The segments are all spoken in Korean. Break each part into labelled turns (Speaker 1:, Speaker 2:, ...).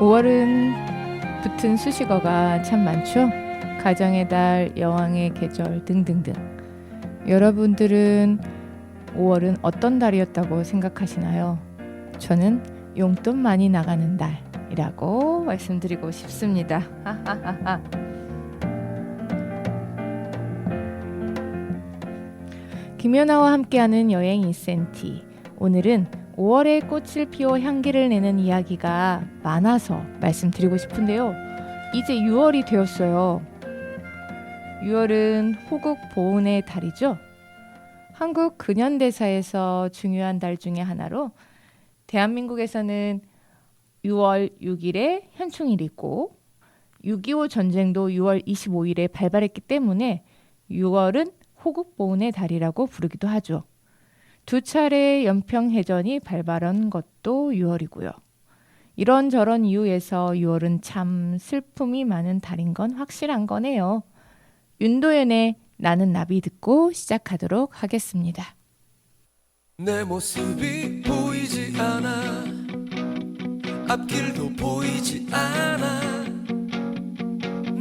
Speaker 1: 5월은 붙은 수식어가 참 많죠. 가정의 달, 여왕의 계절 등등등. 여러분들은 5월은 어떤 달이었다고 생각하시나요? 저는 용돈 많이 나가는 달이라고 말씀드리고 싶습니다. 김연아와 함께하는 여행 이센티. 오늘은 5월에 꽃을 피워 향기를 내는 이야기가 많아서 말씀드리고 싶은데요. 이제 6월이 되었어요. 6월은 호국 보훈의 달이죠. 한국 근현대사에서 중요한 달 중에 하나로 대한민국에서는 6월 6일에 현충일이고 6.25 전쟁도 6월 25일에 발발했기 때문에 6월은 호국 보훈의 달이라고 부르기도 하죠. 두 차례 연평해전이 발발한 것도 6월이고요. 이런저런 이유에서 6월은 참 슬픔이 많은 달인 건 확실한 거네요. 윤도현의 나는 나비 듣고 시작하도록 하겠습니다.
Speaker 2: 내 모습이 보이지 않아 앞길도 보이지 않아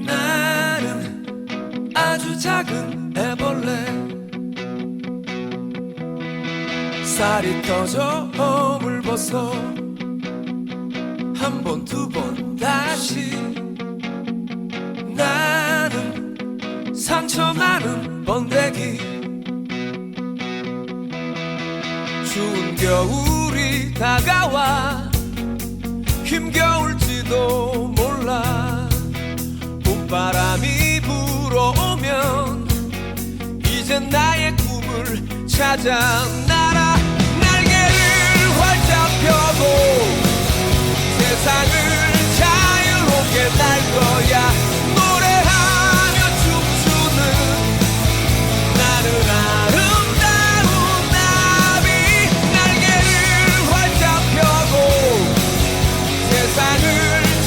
Speaker 2: 나는 아주 작은 애벌레 살이 터져 허물 벗어 한 번 두 번 다시 나는 상처 많은 번데기 추운 겨울이 다가와 힘겨울지도 몰라 봄바람이 불어오면 이젠 나의 꿈을 찾아 날아 날개를 활짝 펴고 세상을 자유롭게 날 거야 노래하며 춤추는 나는 아름다운 나비 날개를 활짝 펴고 세상을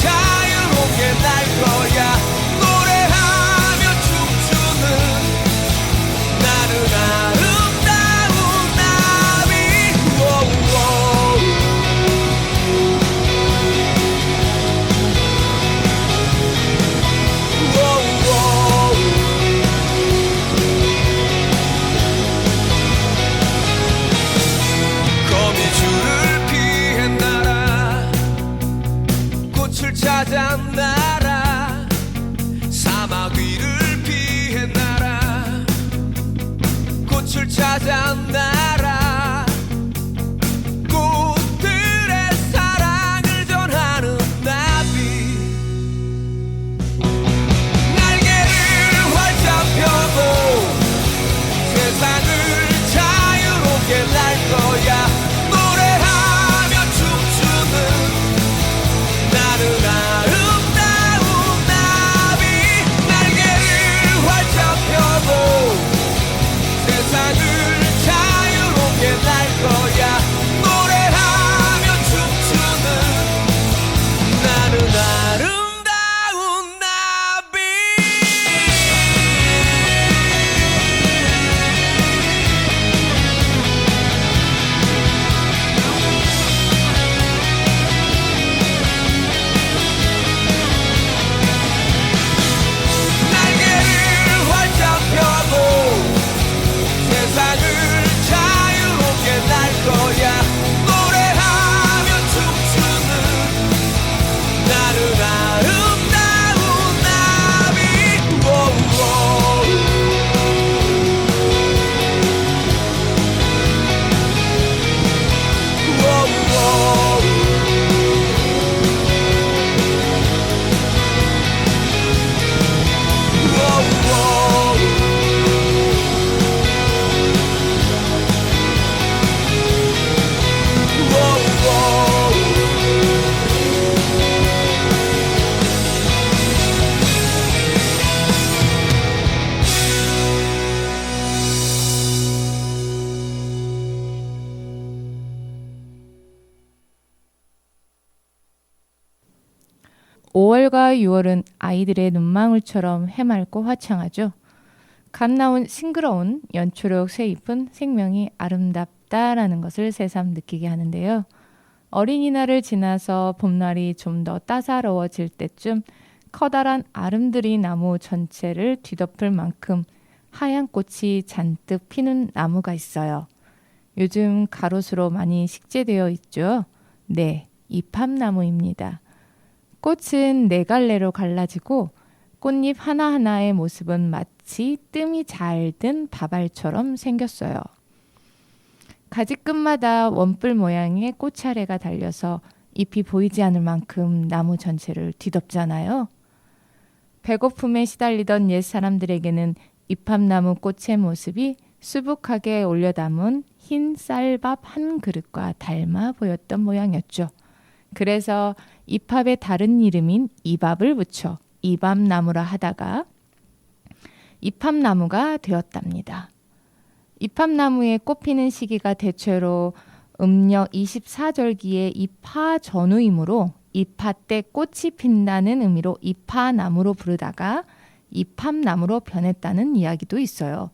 Speaker 2: 자유롭게 날 거야 노래하며 춤추는 나는 아름다운 나비 거미줄을 피해 날아 꽃을 찾아 날아 사막 위를 피해 날아 꽃을 찾아 날아 꽃들의 사랑을 전하는 나비 날개를 활짝 펴고 세상을 자유롭게 날 거야 노래하며 춤추는 나는 아름다운 나비 날개를 활짝 펴고 세상을 자유롭게 날 거야 노래하며 춤추는 나는 아름다운 나비 날개를 활짝 펴고 세상을 자유롭게 날 거야 노래하며 춤추는 나는 아름다운 나비
Speaker 1: 오 5월과 6월은 아이들의 눈망울처럼 해맑고 화창하죠. 갓 나온 싱그러운 연초록 새잎은 생명이 아름답다라는 것을 새삼 느끼게 하는데요. 어린이날을 지나서 봄날이 좀 더 따사로워질 때쯤 커다란 아름드리 나무 전체를 뒤덮을 만큼 하얀 꽃이 잔뜩 피는 나무가 있어요. 요즘 가로수로 많이 식재되어 있죠. 네, 이팝나무입니다. 꽃은 네 갈래로 갈라지고 꽃잎 하나하나의 모습은 마치 뜸이 잘 든 밥알처럼 생겼어요. 가지 끝마다 원뿔 모양의 꽃차례가 달려서 잎이 보이지 않을 만큼 나무 전체를 뒤덮잖아요. 배고픔에 시달리던 옛 사람들에게는 이팝나무 꽃의 모습이 수북하게 올려담은 흰 쌀밥 한 그릇과 닮아 보였던 모양이었죠. 그래서 이팝의 다른 이름인 이밥을 붙여 이밥나무라 하다가 이팝나무가 되었답니다. 이팝나무의 꽃피는 시기가 대체로 음력 24절기의 입하 전후이므로 입하 때 꽃이 핀다는 의미로 입하나무로 부르다가 이팝나무로 변했다는 이야기도 있어요.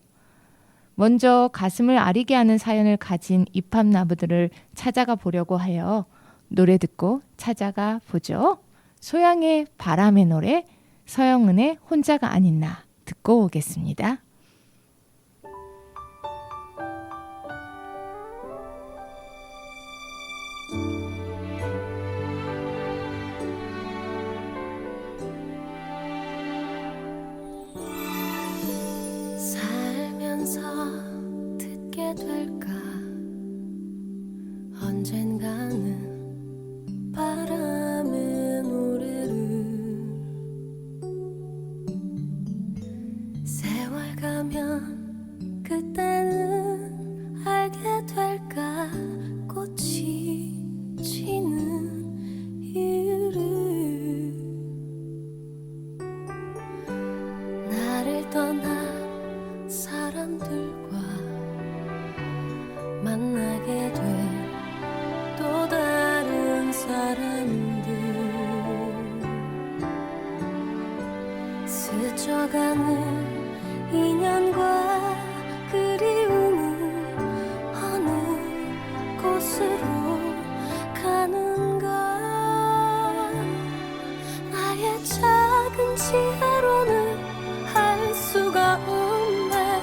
Speaker 1: 먼저 가슴을 아리게 하는 사연을 가진 이팝나무들을 찾아가 보려고 하여 노래 듣고 찾아가 보죠. 소양의 바람의 노래, 서영은의 혼자가 아닌 나 듣고 오겠습니다.
Speaker 3: 살면서 듣게 될까 언젠가는 바람의 노래를 세월 가면 그때는 알게 될까 꽃이 지는 이유를 나를 떠나 사람들과 만나게 될 또 다른 사람들 스쳐가는 인연과 그리움은 어느 곳으로 가는가 나의 작은 지혜로는 할 수가 없네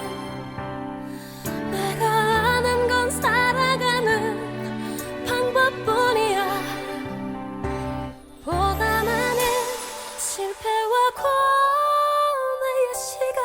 Speaker 3: 내가 아는 건 살아가는 방법뿐이야 보다 많은 실패와 고뇌의 시간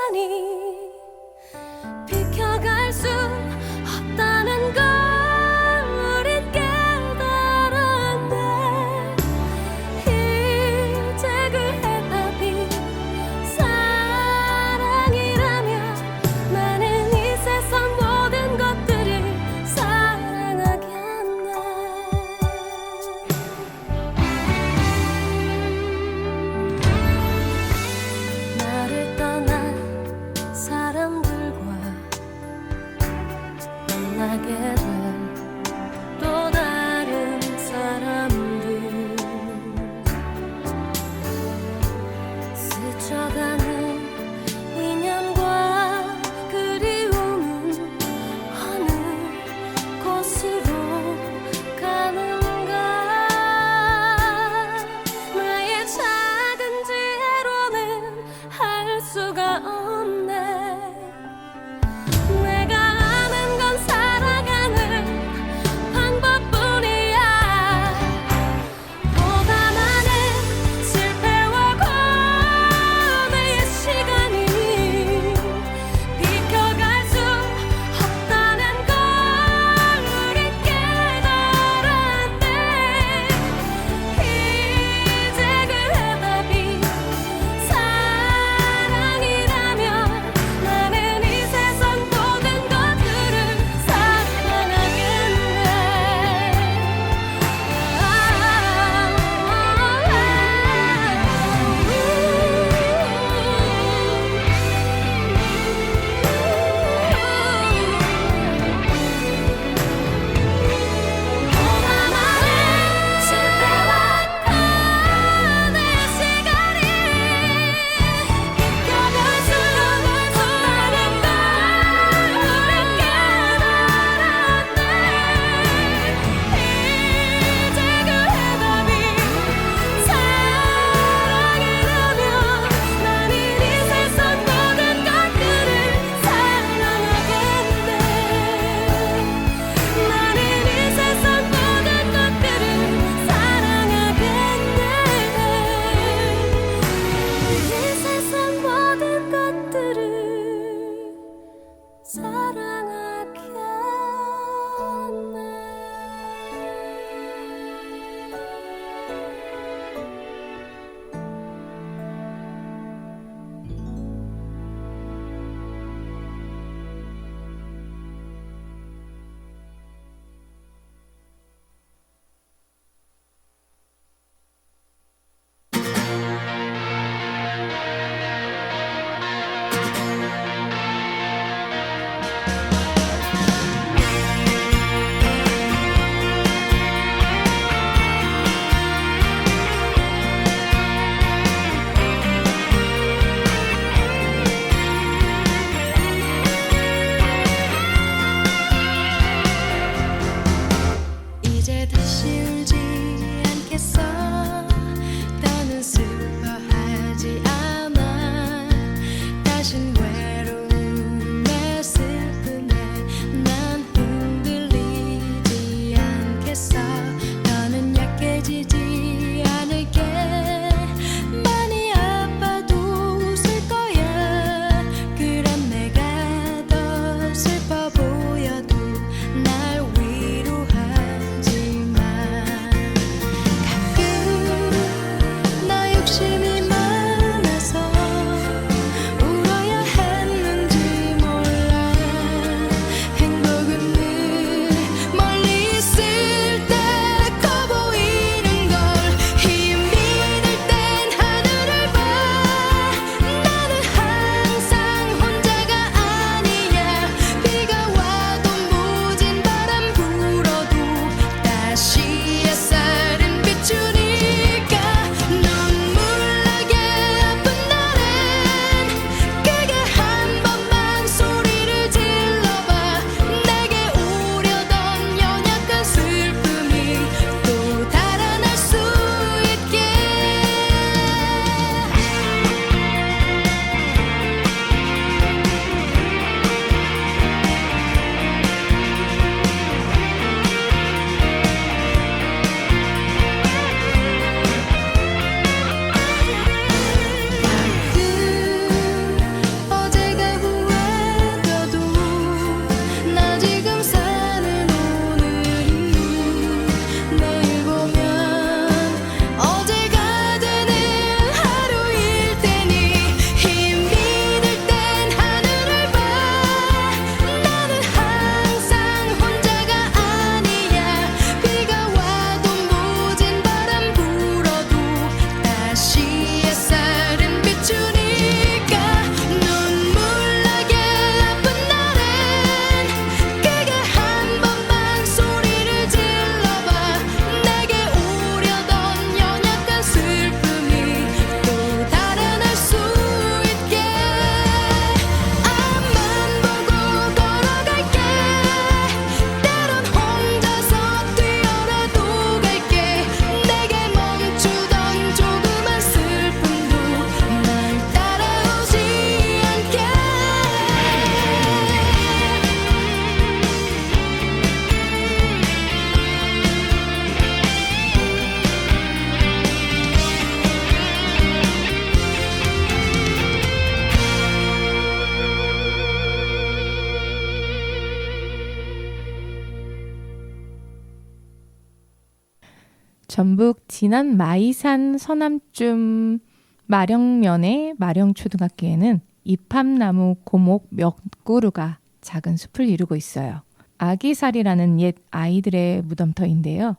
Speaker 1: 전북 진안 마이산 서남쯤 마령면의 마령초등학교에는 이팝나무 고목 몇 그루가 작은 숲을 이루고 있어요. 아기살이라는 옛 아이들의 무덤터인데요.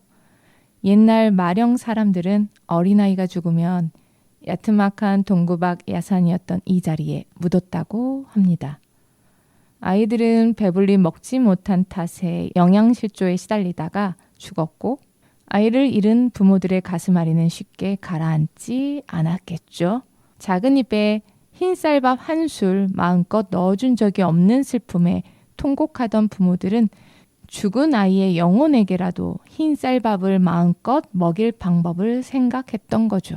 Speaker 1: 옛날 마령 사람들은 어린아이가 죽으면 야트막한 동구박 야산이었던 이 자리에 묻었다고 합니다. 아이들은 배불리 먹지 못한 탓에 영양실조에 시달리다가 죽었고 아이를 잃은 부모들의 가슴앓이는 쉽게 가라앉지 않았겠죠. 작은 입에 흰쌀밥 한 술 마음껏 넣어준 적이 없는 슬픔에 통곡하던 부모들은 죽은 아이의 영혼에게라도 흰쌀밥을 마음껏 먹일 방법을 생각했던 거죠.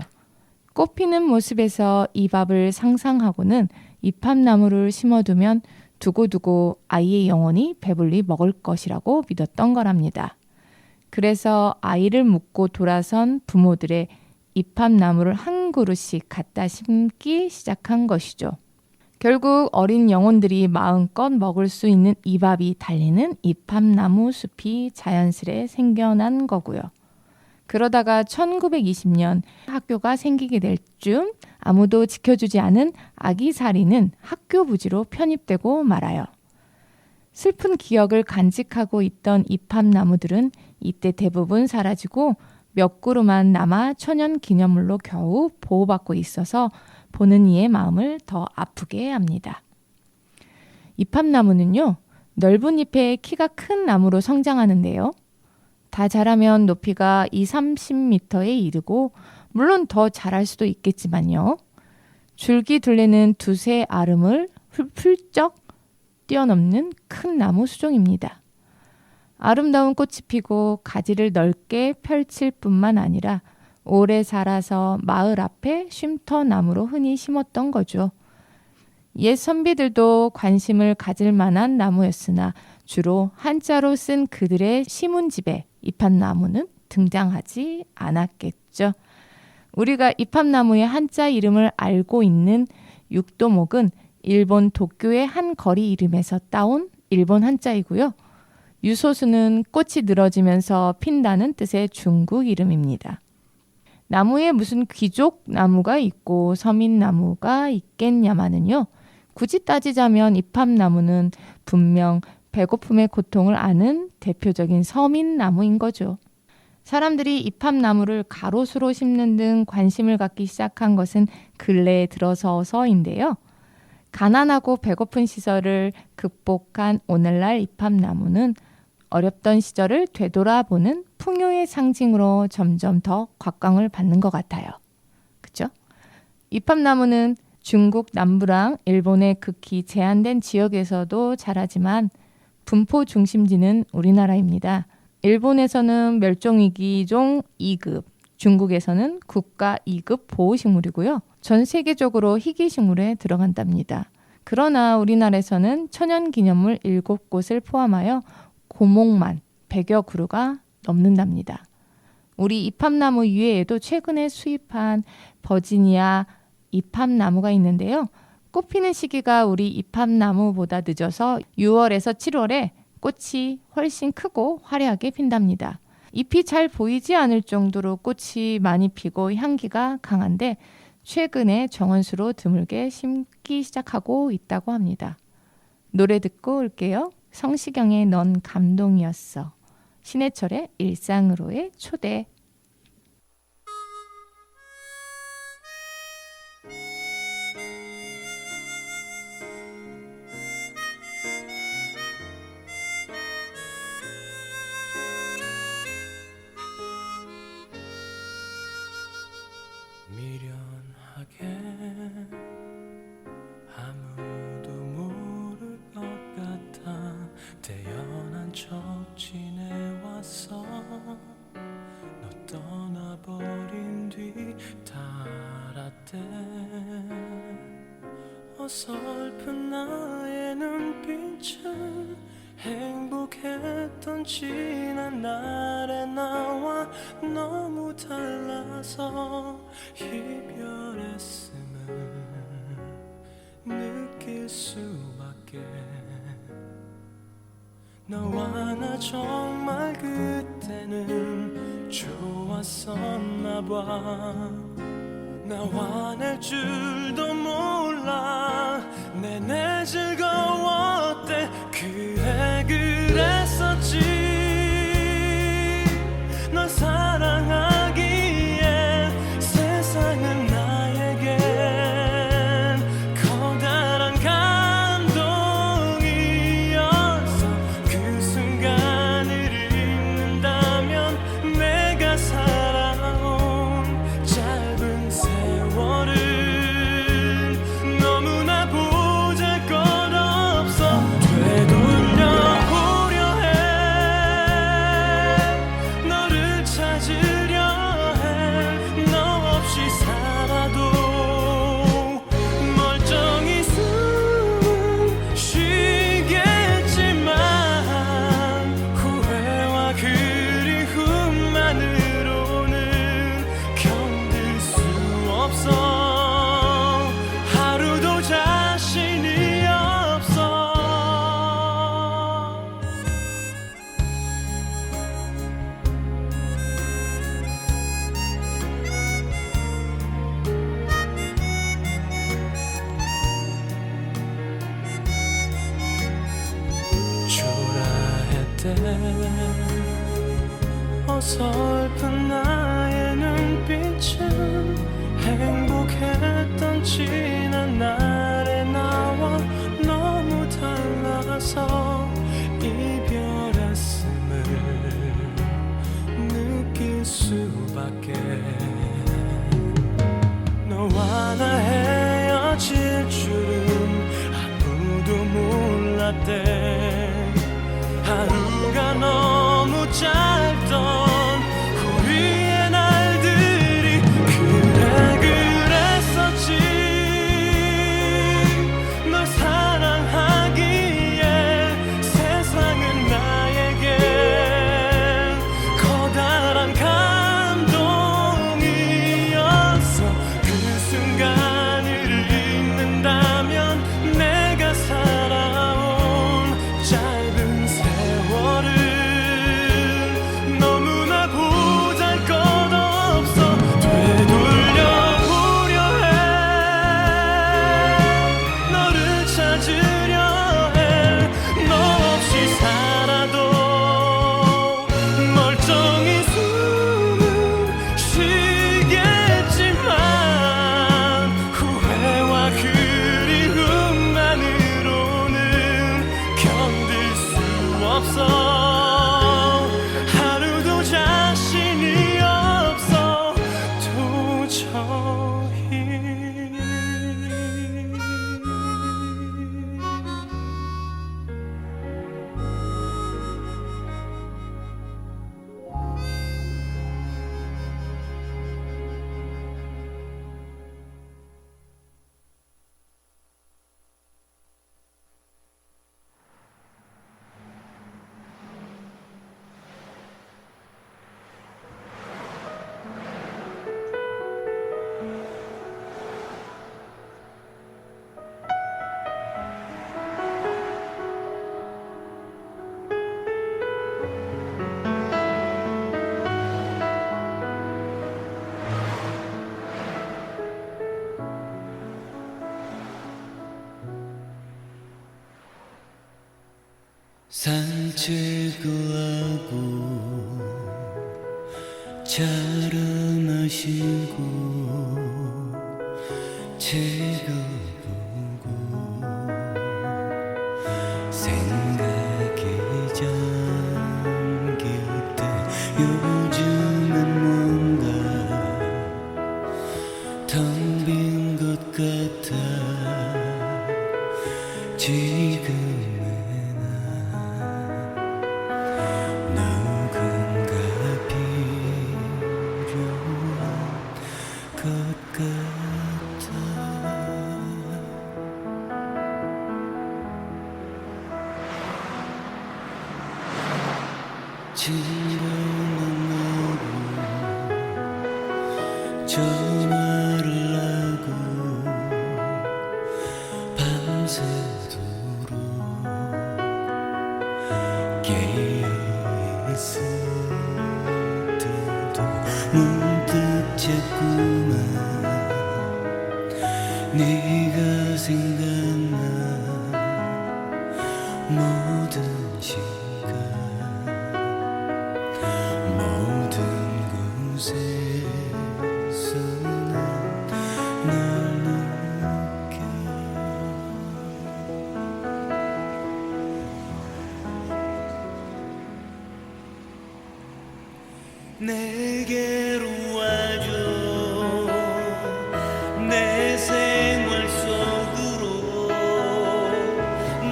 Speaker 1: 꽃피는 모습에서 이 밥을 상상하고는 이팝나무를 심어두면 두고두고 아이의 영혼이 배불리 먹을 것이라고 믿었던 거랍니다. 그래서 아이를 묻고 돌아선 부모들의 이팝나무를 한 그루씩 갖다 심기 시작한 것이죠. 결국 어린 영혼들이 마음껏 먹을 수 있는 이 밥이 달리는 이팝나무 숲이 자연스레 생겨난 거고요. 그러다가 1920년 학교가 생기게 될 쯤 아무도 지켜주지 않은 아기살이는 학교 부지로 편입되고 말아요. 슬픈 기억을 간직하고 있던 이팝나무들은 이때 대부분 사라지고 몇 그루만 남아 천연기념물로 겨우 보호받고 있어서 보는 이의 마음을 더 아프게 합니다. 이팝나무는요, 넓은 잎에 키가 큰 나무로 성장하는데요. 다 자라면 높이가 20-30m에 이르고 물론 더 자랄 수도 있겠지만요. 줄기 둘레는 두세 아름을 훌쩍 뛰어넘는 큰 나무 수종입니다. 아름다운 꽃이 피고 가지를 넓게 펼칠 뿐만 아니라 오래 자라서 마을 앞에 쉼터나무로 흔히 심었던 거죠. 옛 선비들도 관심을 가질 만한 나무였으나 주로 한자로 쓴 그들의 시문집에 이팝나무는 등장하지 않았겠죠. 우리가 이팝나무의 한자 이름을 알고 있는 육도목은 일본 도쿄의 한 거리 이름에서 따온 일본 한자이고요. 유소수는 꽃이 늘어지면서 핀다는 뜻의 중국 이름입니다. 나무에 무슨 귀족 나무가 있고 서민 나무가 있겠냐마는요. 굳이 따지자면 이팝나무는 분명 배고픔의 고통을 아는 대표적인 서민 나무인 거죠. 사람들이 이팝나무를 가로수로 심는 등 관심을 갖기 시작한 것은 근래에 들어서서인데요. 가난하고 배고픈 시절을 극복한 오늘날 이팝나무는 어렵던 시절을 되돌아보는 풍요의 상징으로 점점 더 곽광을 받는 것 같아요. 그렇죠? 이팝나무는 중국 남부랑 일본의 극히 제한된 지역에서도 자라지만 분포 중심지는 우리나라입니다. 일본에서는 멸종위기종 2급, 중국에서는 국가 2급 보호식물이고요. 전 세계적으로 희귀식물에 들어간답니다. 그러나 우리나라에서는 천연기념물 7곳을 포함하여 고목만 100여 그루가 넘는답니다. 우리 이팝나무 이외에도 최근에 수입한 버지니아 이팝나무가 있는데요. 꽃피는 시기가 우리 이팝나무보다 늦어서 6월에서 7월에 꽃이 훨씬 크고 화려하게 핀답니다. 잎이 잘 보이지 않을 정도로 꽃이 많이 피고 향기가 강한데 최근에 정원수로 드물게 심기 시작하고 있다고 합니다. 노래 듣고 올게요. 성시경의 넌 감동이었어. 신해철의 일상으로의 초대.
Speaker 2: 미련하게 아무도 모를 것 같아 태연한 척 지내왔어. 너 떠나버린 뒤 달았대. 어설픈 나의 눈빛은 행복했던 지난 날의 나와 너무 달라서 이별했음을 느낄 수밖에. 너와 나 정말 그때는 좋았었나 봐. 나 화낼 줄도 몰라 내내 즐거웠대. 그래 그랬었지. 널 사랑하기에 세상은 나에겐 커다란 감동이었어. 그 순간을 잊는다면 내가 살아온 짧은 세월을 너무나 보잘것없어. 되돌려보려 해. 너를 찾으려 해. 너 없이 살아도 멀쩡히 숨은 쉬겠지만 후회와 그리움만으로는 견딜 수 없어. 하루도 자신이 없어. 초라했대. 어설픈 나의 눈빛은 행복했던 지난 날의 나와 너무 달라서 이별했음을 느낄 수밖에. 너와 나 헤어질 줄은 아무도 몰랐대. 하루가 너무 짧던 우리의 날들이 그래 그랬었지. 널 사랑하기에 세상은 나에게 커다란 감동이었어. 그 순간을 잊는다면 내가 살아온 짧은 세월을 너무나 보잘것없어. 되돌려보려 해. 너를 찾으려 해. 너 없이 살아도 멀쩡히 숨은 쉬겠지만 후회와 그리움만으로는 견딜 수 없어. 하루도 자신이 없어. 도저히.
Speaker 4: 산책을 하고 차를 마시고 책을 보고 생각이 잠길 때 요즘은 뭔가 텅 빈 것 같아. 지금의 난 누군가 필요한 것 같아. 지루한 너로 전화를 하고 밤새도록 네가 생각나 모든 시간 모든 곳에서 난 느껴 내게로 와줘 내 생활 속으로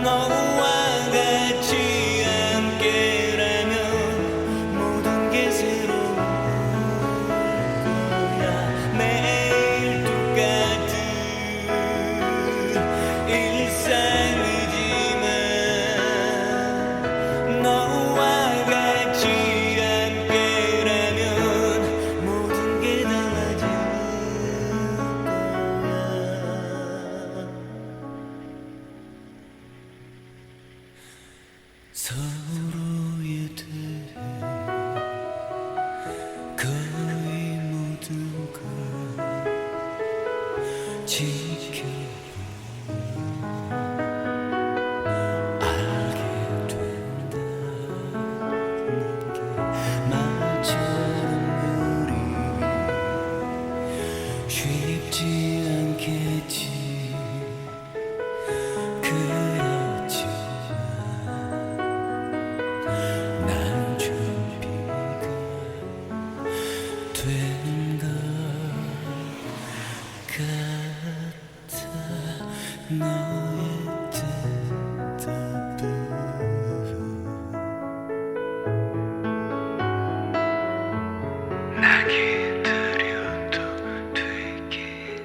Speaker 4: 너와 같이 함께라면 모든 게 새로울 거야 매일 똑같은 일상이지만 너와 같이 함께라면 모든 게 달라질 거야 서로에 대해 거의 모든 걸 지켜보면 알게 된다는 게 말처럼 우리 쉽지 않겠지 그렇지만 난 준비가 된 것 같아 너의 대답은 나 기다려도 되겠니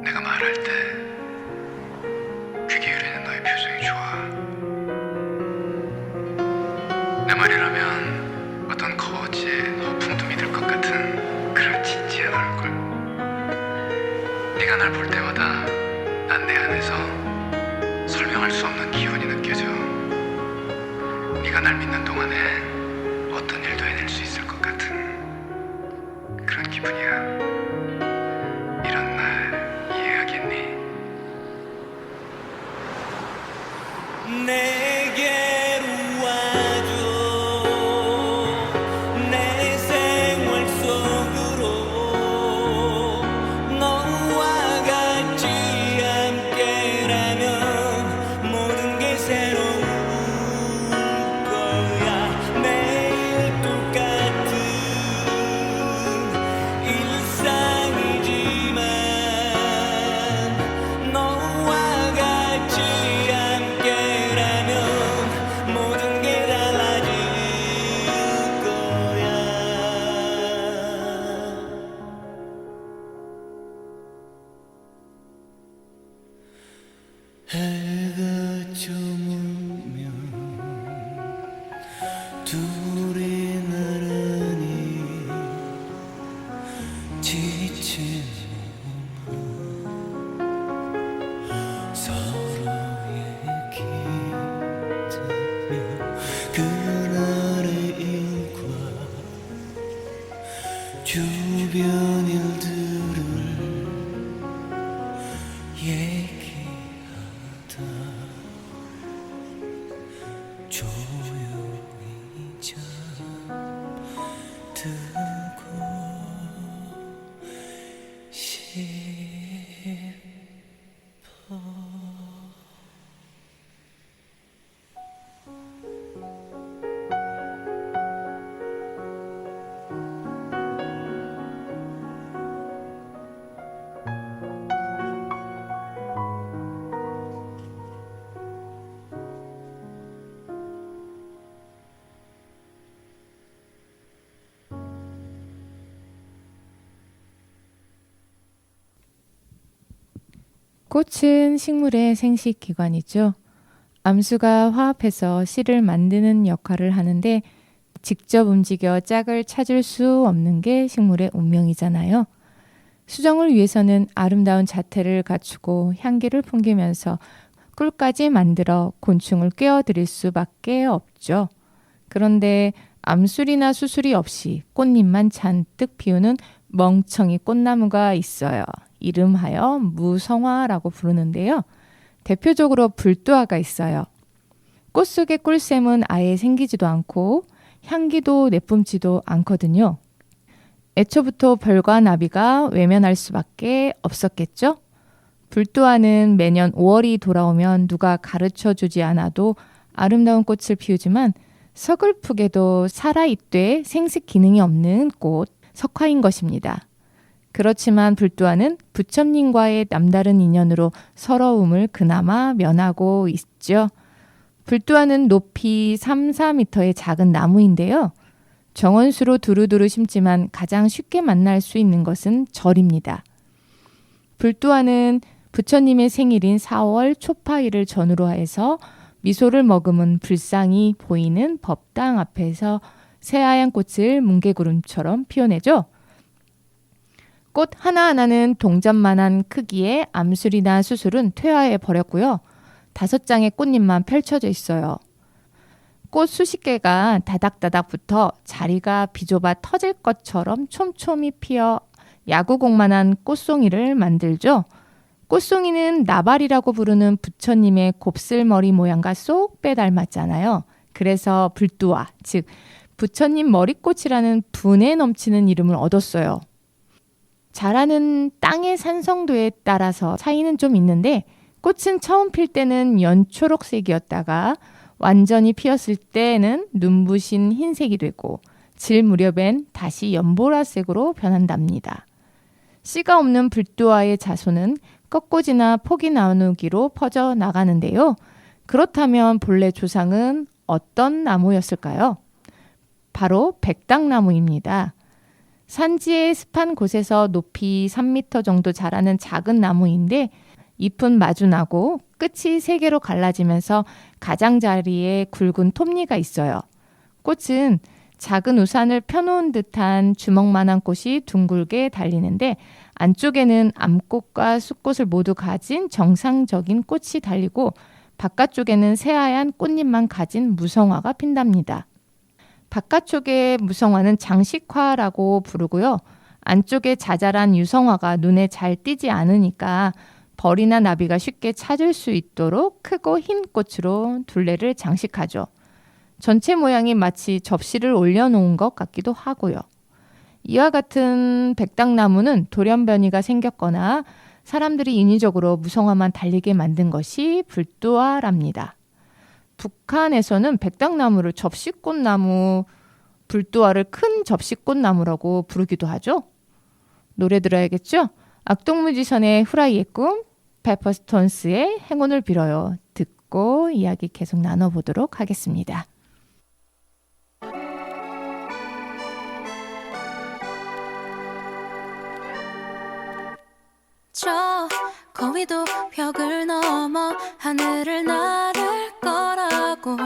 Speaker 4: 내가 말할 때 귀 기울이는 너의 표정이 좋아 내 말이라면 어떤 거짓 허풍도 믿을 것 같은 그런 진지한 얼굴 네가 날 볼 때마다 난 내 안에서 설명할 수 없는 기운이 느껴져 네가 날 믿는 동안에 어떤 일도 해낼 수 있을 것 같은 그런 기분이야 이런 날 이해하겠니? 내게로 와줘 내 생활 속으로 너와 같이 함께라면 모든 게 새로울 거야 매일 똑같은 일상이지만 너와 같이 함께라면 모든 게 달라질 거야 해가 저물면 둘이 나란히 지친 몸 서로의 기대며 그날의 일과 주변 일들을 얘기하다 조용히 잠들고 싶어
Speaker 1: 꽃은 식물의 생식 기관이죠. 암수가 화합해서 씨를 만드는 역할을 하는데 직접 움직여 짝을 찾을 수 없는 게 식물의 운명이잖아요. 수정을 위해서는 아름다운 자태를 갖추고 향기를 풍기면서 꿀까지 만들어 곤충을 꿰어드릴 수밖에 없죠. 그런데 암술이나 수술이 없이 꽃잎만 잔뜩 피우는 멍청이 꽃나무가 있어요. 이름하여 무성화라고 부르는데요. 대표적으로 불두화가 있어요. 꽃 속의 꿀샘은 아예 생기지도 않고 향기도 내뿜지도 않거든요. 애초부터 별과 나비가 외면할 수밖에 없었겠죠? 불두화는 매년 5월이 돌아오면 누가 가르쳐주지 않아도 아름다운 꽃을 피우지만 서글프게도 살아있되 생식 기능이 없는 꽃, 석화인 것입니다. 그렇지만 불두화는 부처님과의 남다른 인연으로 서러움을 그나마 면하고 있죠. 불두화는 높이 3-4m의 작은 나무인데요. 정원수로 두루두루 심지만 가장 쉽게 만날 수 있는 것은 절입니다. 불두화는 부처님의 생일인 4월 초파일을 전후로 해서 미소를 머금은 불상이 보이는 법당 앞에서 새하얀 꽃을 뭉게구름처럼 피워내죠. 꽃 하나하나는 동전만한 크기의 암술이나 수술은 퇴화해 버렸고요. 5장의 꽃잎만 펼쳐져 있어요. 꽃 수십 개가 다닥다닥 붙어 자리가 비좁아 터질 것처럼 촘촘히 피어 야구공만한 꽃송이를 만들죠. 꽃송이는 나발이라고 부르는 부처님의 곱슬머리 모양과 쏙 빼닮았잖아요. 그래서 불두화, 즉 부처님 머리꽃이라는 분에 넘치는 이름을 얻었어요. 자라는 땅의 산성도에 따라서 차이는 좀 있는데 꽃은 처음 필 때는 연초록색이었다가 완전히 피었을 때는 눈부신 흰색이 되고 질 무렵엔 다시 연보라색으로 변한답니다. 씨가 없는 불두화의 자손은 꺾꽂이나 폭이 나누기로 퍼져 나가는데요. 그렇다면 본래 조상은 어떤 나무였을까요? 바로 백당나무입니다. 산지의 습한 곳에서 높이 3m 정도 자라는 작은 나무인데 잎은 마주나고 끝이 3개로 갈라지면서 가장자리에 굵은 톱니가 있어요. 꽃은 작은 우산을 펴놓은 듯한 주먹만한 꽃이 둥글게 달리는데 안쪽에는 암꽃과 숫꽃을 모두 가진 정상적인 꽃이 달리고 바깥쪽에는 새하얀 꽃잎만 가진 무성화가 핀답니다. 바깥쪽의 무성화는 장식화라고 부르고요. 안쪽에 자잘한 유성화가 눈에 잘 띄지 않으니까 벌이나 나비가 쉽게 찾을 수 있도록 크고 흰 꽃으로 둘레를 장식하죠. 전체 모양이 마치 접시를 올려놓은 것 같기도 하고요. 이와 같은 백당나무는 돌연변이가 생겼거나 사람들이 인위적으로 무성화만 달리게 만든 것이 불두화랍니다. 북한에서는 백당나무를 접시꽃나무, 불두화를 큰 접시꽃나무라고 부르기도 하죠. 노래 들어야겠죠? 악동뮤지션의 후라이의 꿈, 페퍼스톤스의 행운을 빌어요. 듣고 이야기 계속 나눠보도록 하겠습니다.
Speaker 3: 저 거위도 벽을 넘어 하늘을 나를 거라고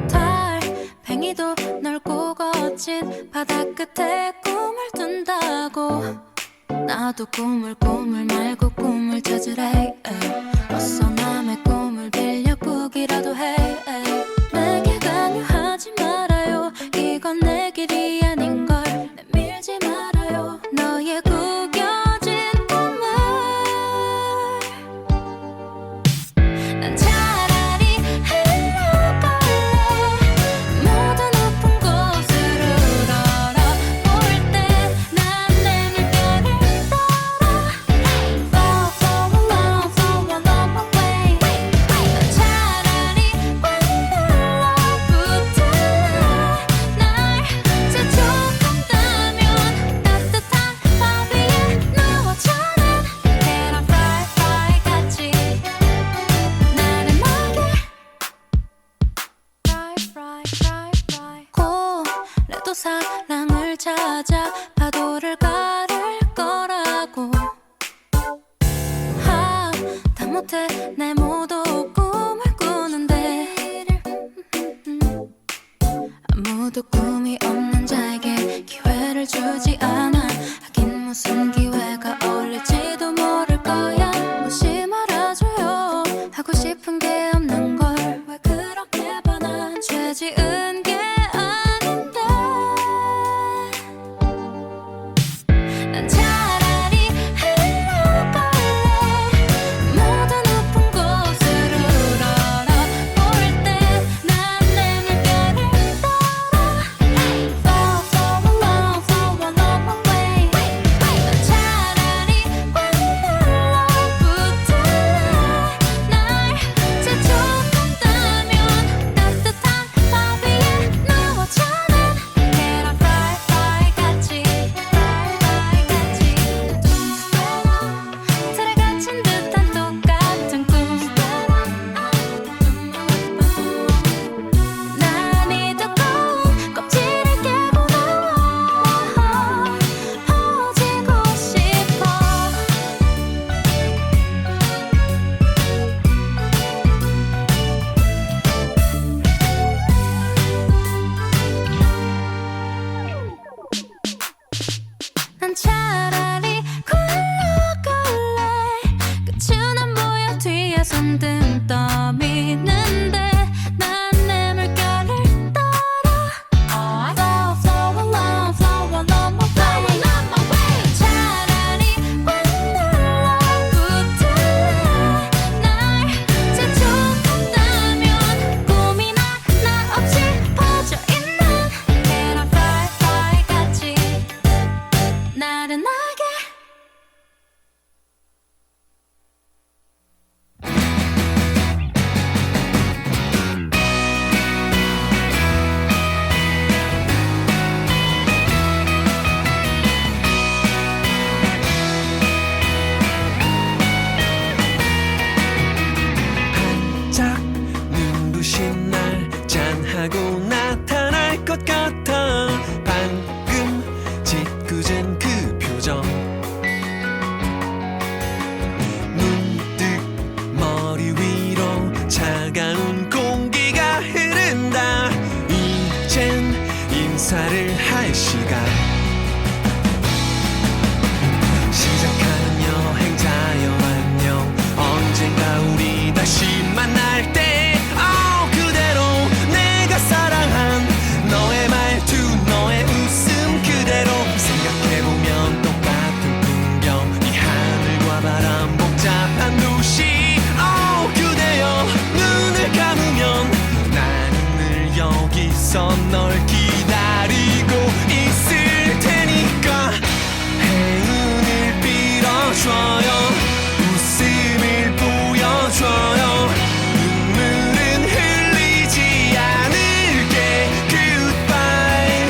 Speaker 3: 달팽이도 넓고 거친 바다 끝에 꿈을 둔다고 나도 꿈을 말고 꿈을 찾으래 어서 남의 꿈을 빌려 꾸기라도 해 내게 강요하지 말아요 이건 내 길이 아닌걸 내밀지 말아요 너의 구겨진 꿈을 난 차라리 흘러갈래 모든 높은 곳을 우러러볼 때 난 내 물결을 따라 Fall so long so long away 난 차라리 완달러 붙을래 날 재촉한다면 따뜻한 밥 위에 누워자는 계란 프라이 같이 나는 너게 프라이 고래도 사랑을 찾아 파도를 가를 거라고 하다못해 내 모두 꿈을 꾸는데 아무도 꿈이 없는 자에게 기회를 주지 않아 하긴 무슨 난 차라리 굴러갈래. 끝은 안 보여 뒤에선 등 떠미는데 난 내 물결을 따라 Flow along, flow along my way. 차라리 꽉 눌러붙을래. 날 재촉한다면 꿈이나 나 없이 퍼져있는 Can I fly, fly 같이 나른하게.
Speaker 2: 짝 눈부신 날 짠하고 나타날 것 같아. 방금 짓궂은 그 표정 문득 머리 위로 차가운 공기가 흐른다. 이젠 인사를 할 시간. 시작하는 여행자여 안녕. 언젠가 우리 다시 만날 때 그대로 내가 사랑한 너의 말투 너의 웃음 그대로 생각해보면 똑같은 풍경. 이 하늘과 바람 복잡한 도시 그대여 눈을 감으면 나는 늘 여기서 널 기다리고 있을 테니까 행운을 빌어줘요. 웃음을 보여줘요. 눈물은 흘리지 않을게. Goodbye.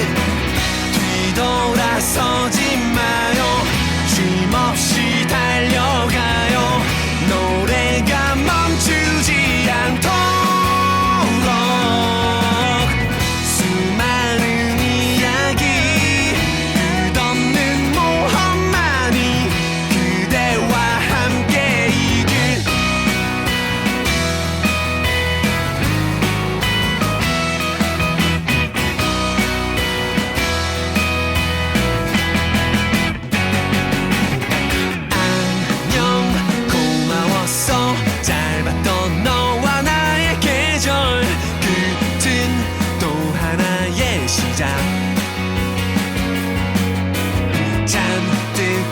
Speaker 2: 뒤돌아서지 마요. 쉼 없이 달려가요. 노래가 멈추지 않도록. 수많은 이야기 끝없는 모험만이 그대와 함께 이길. 안녕 고마웠어. 짧았던 너와 나의 계절 끝은 또 하나의 시작. 잔뜩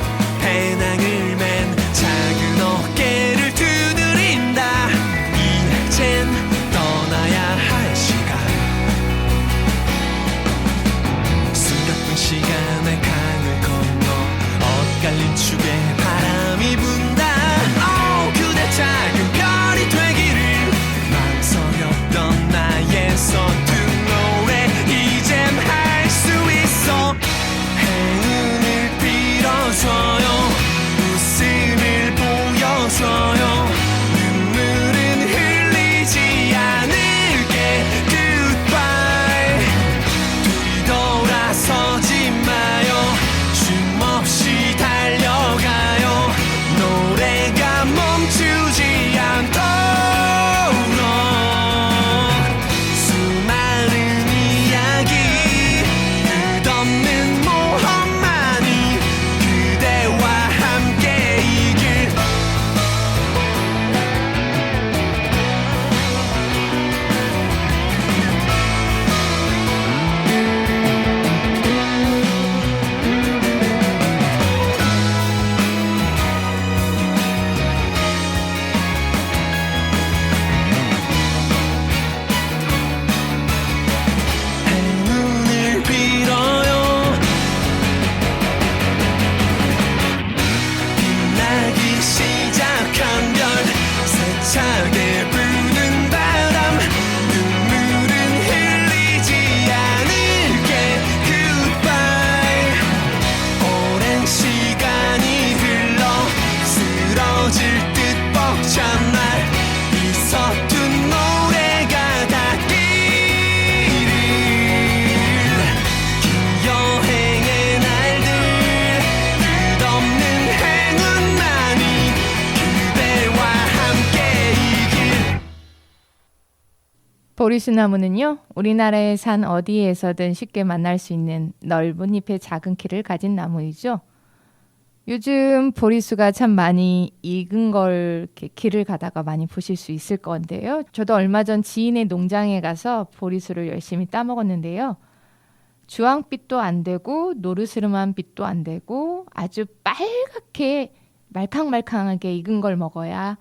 Speaker 2: 배낭을 맨 작은 어깨를 두드린다. 이젠 떠나야 할 시간. 숨가쁜 시간의 강을 건너 엇갈린 축에 바람이 분다. 그대 작은 별이 되기를 망설였던 나의 서툰 노래 이젠 할 수 있어. 행운을 빌어줘요. 웃음을 보여줘요. 눈물은 흘리지 않을게. Goodbye. 뒤돌아서지 마요. 쉼 없이 달려가
Speaker 1: 보리수나무는요, 우리나라의 산 어디에서든 쉽게 만날 수 있는 넓은 잎의 작은 키를 가진 나무이죠. 요즘 보리수가 참 많이 익은 걸 이렇게 길을 가다가 많이 보실 수 있을 건데요. 저도 얼마 전 지인의 농장에 가서 보리수를 열심히 따먹었는데요. 주황빛도 안 되고 노르스름한 빛도 안 되고 아주 빨갛게 말캉말캉하게 익은 걸 먹어야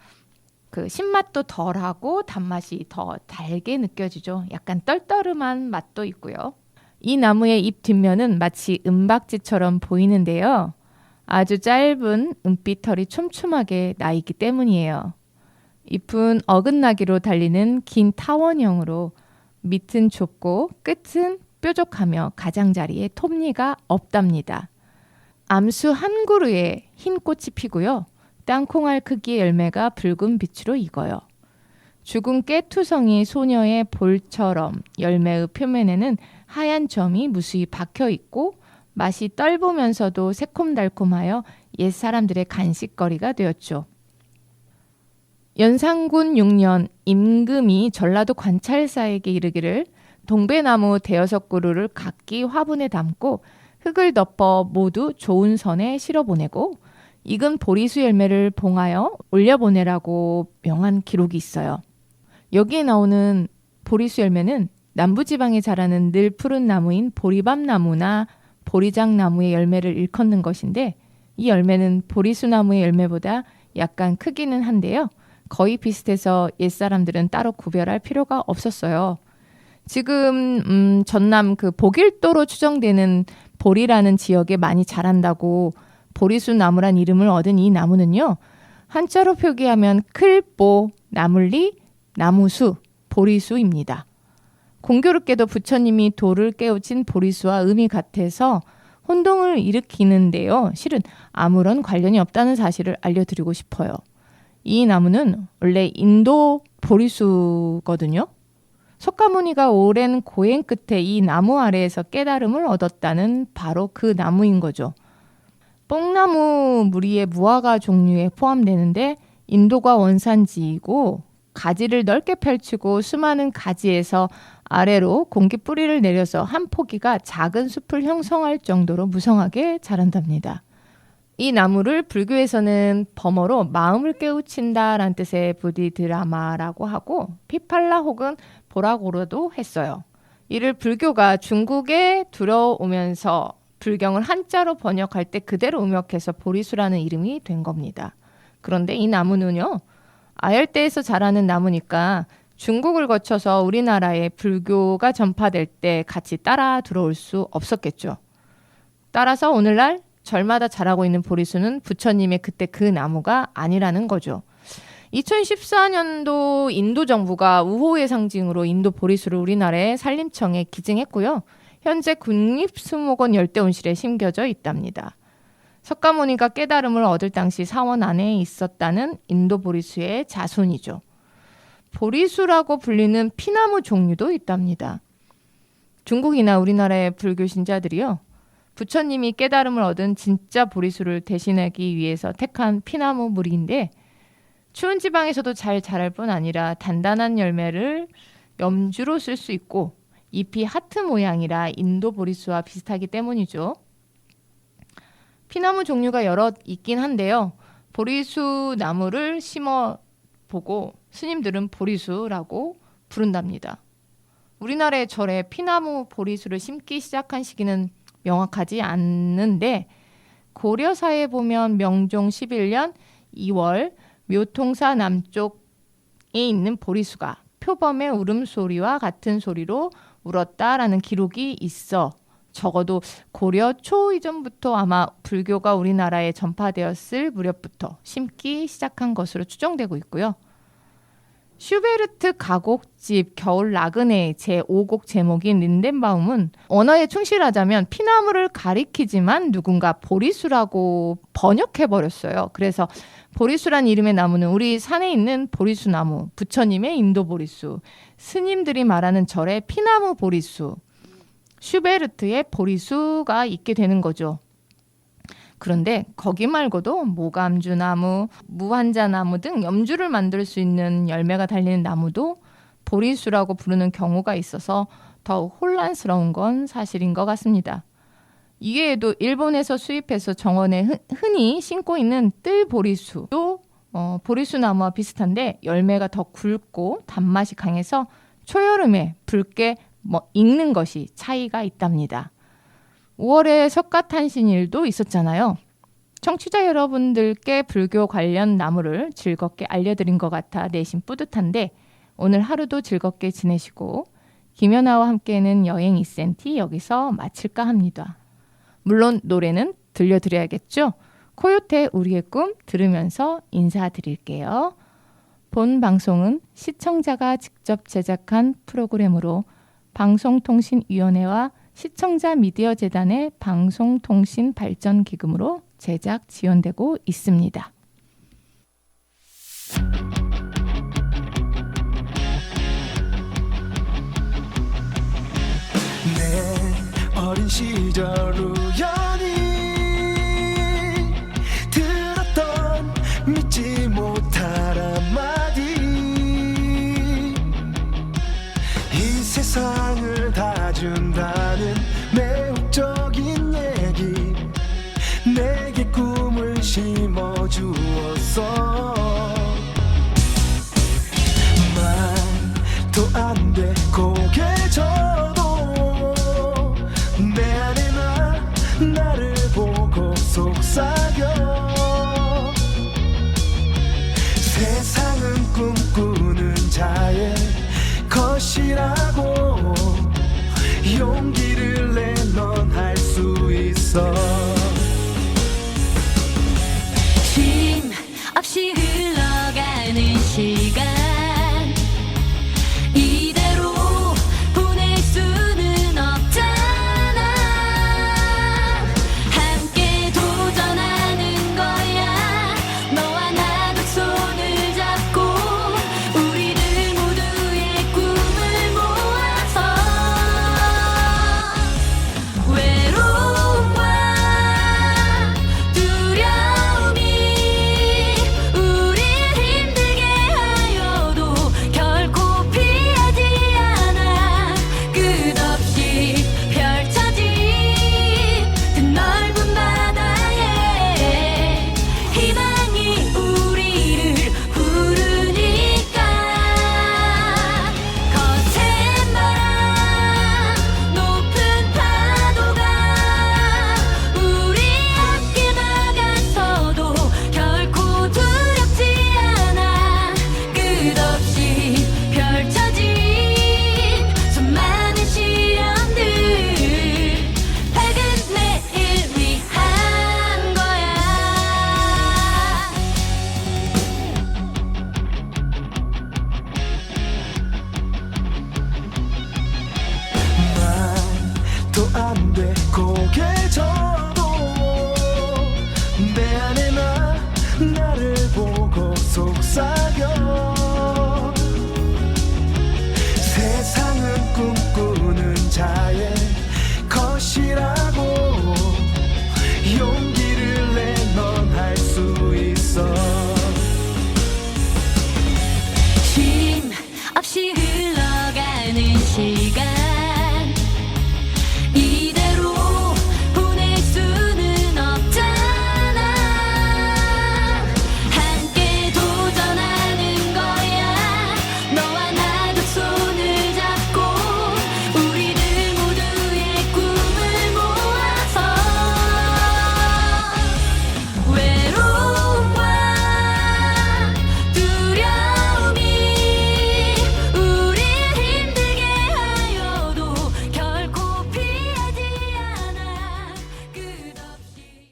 Speaker 1: 그 신맛도 덜하고 단맛이 더 달게 느껴지죠. 약간 떨떠름한 맛도 있고요. 이 나무의 잎 뒷면은 마치 은박지처럼 보이는데요. 아주 짧은 은빛털이 촘촘하게 나 있기 때문이에요. 잎은 어긋나기로 달리는 긴 타원형으로 밑은 좁고 끝은 뾰족하며 가장자리에 톱니가 없답니다. 암수 한 그루에 흰 꽃이 피고요. 땅콩알 크기의 열매가 붉은 빛으로 익어요. 죽은 깨투성이 소녀의 볼처럼 열매의 표면에는 하얀 점이 무수히 박혀 있고 맛이 떫으면서도 새콤달콤하여 옛 사람들의 간식거리가 되었죠. 연산군 6년 임금이 전라도 관찰사에게 이르기를 동배나무 대여섯 그루를 각기 화분에 담고 흙을 덮어 모두 좋은 선에 실어보내고 익은 보리수 열매를 봉하여 올려보내라고 명한 기록이 있어요. 여기에 나오는 보리수 열매는 남부지방에 자라는 늘 푸른 나무인 보리밥나무나 보리장나무의 열매를 일컫는 것인데 이 열매는 보리수나무의 열매보다 약간 크기는 한데요. 거의 비슷해서 옛사람들은 따로 구별할 필요가 없었어요. 지금 전남 그 보길도로 추정되는 보리라는 지역에 많이 자란다고 보리수 나무란 이름을 얻은 이 나무는요. 한자로 표기하면 클보, 나물리, 나무수, 보리수입니다. 공교롭게도 부처님이 돌을 깨우친 보리수와 음이 같아서 혼동을 일으키는데요. 실은 아무런 관련이 없다는 사실을 알려드리고 싶어요. 이 나무는 원래 인도 보리수거든요. 석가모니가 오랜 고행 끝에 이 나무 아래에서 깨달음을 얻었다는 바로 그 나무인 거죠. 뽕나무 무리의 무화과 종류에 포함되는데 인도가 원산지이고 가지를 넓게 펼치고 수많은 가지에서 아래로 공기 뿌리를 내려서 한 포기가 작은 숲을 형성할 정도로 무성하게 자란답니다. 이 나무를 불교에서는 범어로 마음을 깨우친다라는 뜻의 부디드라마라고 하고 피팔라 혹은 보라고로도 했어요. 이를 불교가 중국에 들어오면서 불경을 한자로 번역할 때 그대로 음역해서 보리수라는 이름이 된 겁니다. 그런데 이 나무는요. 아열대에서 자라는 나무니까 중국을 거쳐서 우리나라에 불교가 전파될 때 같이 따라 들어올 수 없었겠죠. 따라서 오늘날 절마다 자라고 있는 보리수는 부처님의 그때 그 나무가 아니라는 거죠. 2014년도 인도 정부가 우호의 상징으로 인도 보리수를 우리나라의 산림청에 기증했고요. 현재 국립수목원 열대온실에 심겨져 있답니다. 석가모니가 깨달음을 얻을 당시 사원 안에 있었다는 인도 보리수의 자손이죠. 보리수라고 불리는 피나무 종류도 있답니다. 중국이나 우리나라의 불교 신자들이요. 부처님이 깨달음을 얻은 진짜 보리수를 대신하기 위해서 택한 피나무 무리인데 추운 지방에서도 잘 자랄 뿐 아니라 단단한 열매를 염주로 쓸 수 있고 잎이 하트 모양이라 인도 보리수와 비슷하기 때문이죠. 피나무 종류가 여럿 있긴 한데요. 보리수 나무를 심어보고 스님들은 보리수라고 부른답니다. 우리나라의 절에 피나무 보리수를 심기 시작한 시기는 명확하지 않는데 고려사에 보면 명종 11년 2월 묘통사 남쪽에 있는 보리수가 표범의 울음소리와 같은 소리로 울었다라는 기록이 있어 적어도 고려 초 이전부터 아마 불교가 우리나라에 전파되었을 무렵부터 심기 시작한 것으로 추정되고 있고요. 슈베르트 가곡집 겨울 나그네 제5곡 제목인 린덴바움은 언어에 충실하자면 피나무를 가리키지만 누군가 보리수라고 번역해버렸어요. 그래서 보리수란 이름의 나무는 우리 산에 있는 보리수 나무, 부처님의 인도 보리수, 스님들이 말하는 절의 피나무 보리수, 슈베르트의 보리수가 있게 되는 거죠. 그런데 거기 말고도 모감주나무, 무한자나무 등 염주를 만들 수 있는 열매가 달리는 나무도 보리수라고 부르는 경우가 있어서 더욱 혼란스러운 건 사실인 것 같습니다. 이외에도 일본에서 수입해서 정원에 흔히 심고 있는 뜰보리수도 보리수 나무와 비슷한데 열매가 더 굵고 단맛이 강해서 초여름에 붉게 익는 것이 차이가 있답니다. 5월에 석가탄신일도 있었잖아요. 청취자 여러분들께 불교 관련 나무를 즐겁게 알려드린 것 같아 내심 뿌듯한데 오늘 하루도 즐겁게 지내시고 김연아와 함께하는 여행 2cm 여기서 마칠까 합니다. 물론 노래는 들려드려야겠죠? 코요태 우리의 꿈 들으면서 인사드릴게요. 본 방송은 시청자가 직접 제작한 프로그램으로 방송통신위원회와 시청자 미디어 재단의 방송통신 발전 기금으로 제작 지원되고 있습니다.
Speaker 2: 내 어린 시절 우연히 들었던 믿지 못할 한마디 이 세상을 다 준다는 매혹적인 얘기 내게 꿈을 심어주었어 말도 안 돼 고개 져도 내 안에 나를 보고 속삭여 세상은 꿈꾸는 자의 것이라고 용기를 내 넌 할 수 있어
Speaker 3: 쉼 없이 흘러가는 시간 이대로 보낼 수는 없잖아 함께 도전하는 거야 너와 나도 손을 잡고 우리들 모두의 꿈을 모아서 외로움과 두려움이 우릴 힘들게 하여도 결코 피하지 않아 끝없이 펼쳐진 넓은 바다에 희망이 우리를 부르니까 거센 바람 높은 파도가 우리 함께 나가서도 결코 두렵지 않아 끝없이 펼쳐진 수많은 시련들 밝은 내일 위한 거야
Speaker 2: 말도 안 돼 고개 져도 내 안에 나를 보고 속삭여